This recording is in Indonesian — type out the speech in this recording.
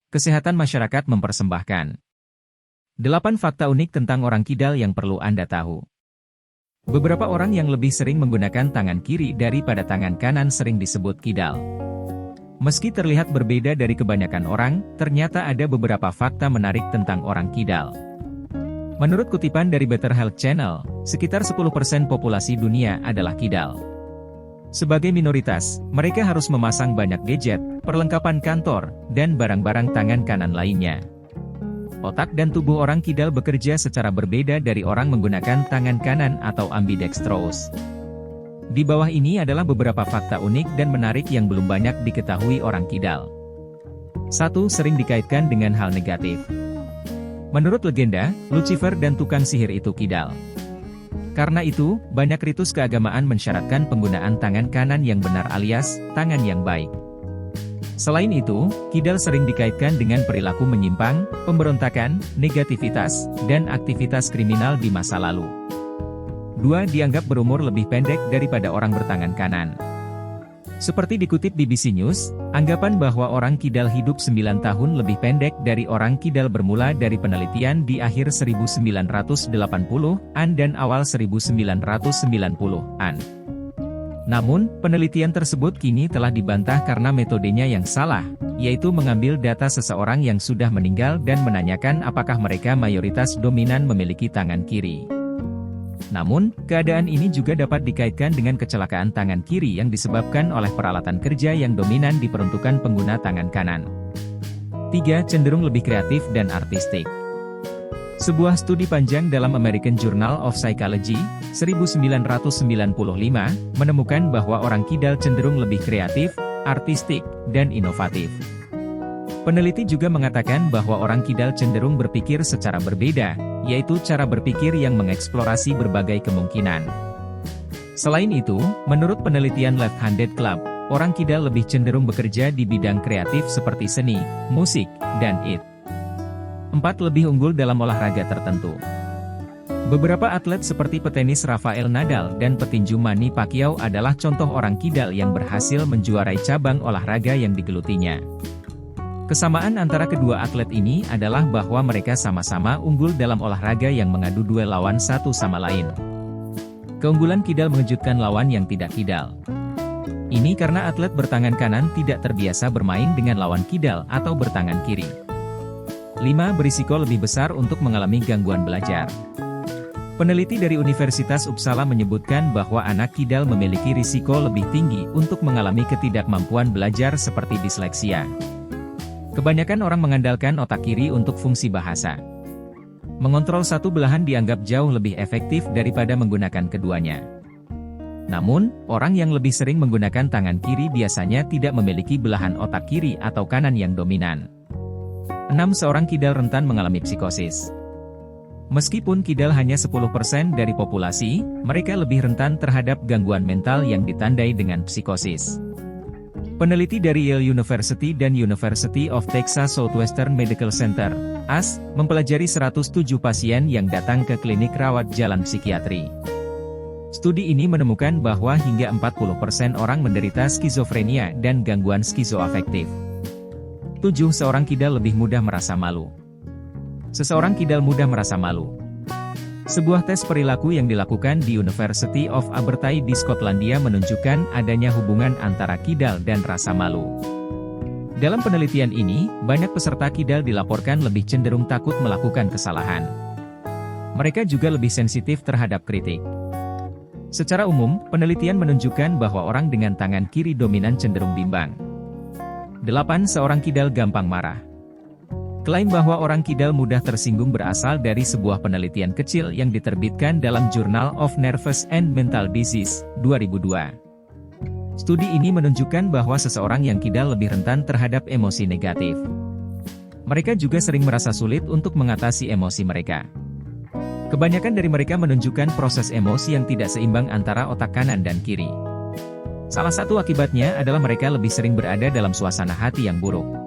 Kesehatan Masyarakat mempersembahkan 8 fakta unik tentang orang kidal yang perlu Anda tahu. Beberapa orang yang lebih sering menggunakan tangan kiri daripada tangan kanan sering disebut kidal. Meski terlihat berbeda dari kebanyakan orang, ternyata ada beberapa fakta menarik tentang orang kidal. Menurut kutipan dari Better Health Channel, sekitar 10% populasi dunia adalah kidal. Sebagai minoritas, mereka harus memasang banyak gadget, perlengkapan kantor, dan barang-barang tangan kanan lainnya. Otak dan tubuh orang kidal bekerja secara berbeda dari orang menggunakan tangan kanan atau ambidextrous. Di bawah ini adalah beberapa fakta unik dan menarik yang belum banyak diketahui orang kidal. 1. Sering dikaitkan dengan hal negatif. Menurut legenda, Lucifer dan tukang sihir itu kidal. Karena itu, banyak ritus keagamaan mensyaratkan penggunaan tangan kanan yang benar alias, tangan yang baik. Selain itu, kidal sering dikaitkan dengan perilaku menyimpang, pemberontakan, negativitas, dan aktivitas kriminal di masa lalu. 2. Dianggap berumur lebih pendek daripada orang bertangan kanan. Seperti dikutip BBC News, anggapan bahwa orang kidal hidup 9 tahun lebih pendek dari orang kidal bermula dari penelitian di akhir 1980-an dan awal 1990-an. Namun, penelitian tersebut kini telah dibantah karena metodenya yang salah, yaitu mengambil data seseorang yang sudah meninggal dan menanyakan apakah mereka mayoritas dominan memiliki tangan kiri. Namun, keadaan ini juga dapat dikaitkan dengan kecelakaan tangan kiri yang disebabkan oleh peralatan kerja yang dominan diperuntukkan pengguna tangan kanan. 3. Cenderung lebih kreatif dan artistik. Sebuah studi panjang dalam American Journal of Psychology, 1995, menemukan bahwa orang kidal cenderung lebih kreatif, artistik, dan inovatif. Peneliti juga mengatakan bahwa orang kidal cenderung berpikir secara berbeda, yaitu cara berpikir yang mengeksplorasi berbagai kemungkinan. Selain itu, menurut penelitian Left-Handed Club, orang kidal lebih cenderung bekerja di bidang kreatif seperti seni, musik, dan IT. 4. Lebih unggul dalam olahraga tertentu. Beberapa atlet seperti petenis Rafael Nadal dan petinju Manny Pacquiao adalah contoh orang kidal yang berhasil menjuarai cabang olahraga yang digelutinya. Kesamaan antara kedua atlet ini adalah bahwa mereka sama-sama unggul dalam olahraga yang mengadu duel lawan satu sama lain. Keunggulan kidal mengejutkan lawan yang tidak kidal. Ini karena atlet bertangan kanan tidak terbiasa bermain dengan lawan kidal atau bertangan kiri. 5. Berisiko lebih besar untuk mengalami gangguan belajar. Peneliti dari Universitas Uppsala menyebutkan bahwa anak kidal memiliki risiko lebih tinggi untuk mengalami ketidakmampuan belajar seperti disleksia. Kebanyakan orang mengandalkan otak kiri untuk fungsi bahasa. Mengontrol satu belahan dianggap jauh lebih efektif daripada menggunakan keduanya. Namun, orang yang lebih sering menggunakan tangan kiri biasanya tidak memiliki belahan otak kiri atau kanan yang dominan. 6. Seorang kidal rentan mengalami psikosis. Meskipun kidal hanya 10% dari populasi, mereka lebih rentan terhadap gangguan mental yang ditandai dengan psikosis. Peneliti dari Yale University dan University of Texas Southwestern Medical Center, (AS), mempelajari 107 pasien yang datang ke klinik rawat jalan psikiatri. Studi ini menemukan bahwa hingga 40% orang menderita skizofrenia dan gangguan skizoafektif. 7. Seorang kidal lebih mudah merasa malu. Seseorang kidal mudah merasa malu. Sebuah tes perilaku yang dilakukan di University of Aberdeen di Skotlandia menunjukkan adanya hubungan antara kidal dan rasa malu. Dalam penelitian ini, banyak peserta kidal dilaporkan lebih cenderung takut melakukan kesalahan. Mereka juga lebih sensitif terhadap kritik. Secara umum, penelitian menunjukkan bahwa orang dengan tangan kiri dominan cenderung bimbang. 8. Seorang kidal gampang marah. Klaim bahwa orang kidal mudah tersinggung berasal dari sebuah penelitian kecil yang diterbitkan dalam Journal of Nervous and Mental Disease, 2002. Studi ini menunjukkan bahwa seseorang yang kidal lebih rentan terhadap emosi negatif. Mereka juga sering merasa sulit untuk mengatasi emosi mereka. Kebanyakan dari mereka menunjukkan proses emosi yang tidak seimbang antara otak kanan dan kiri. Salah satu akibatnya adalah mereka lebih sering berada dalam suasana hati yang buruk.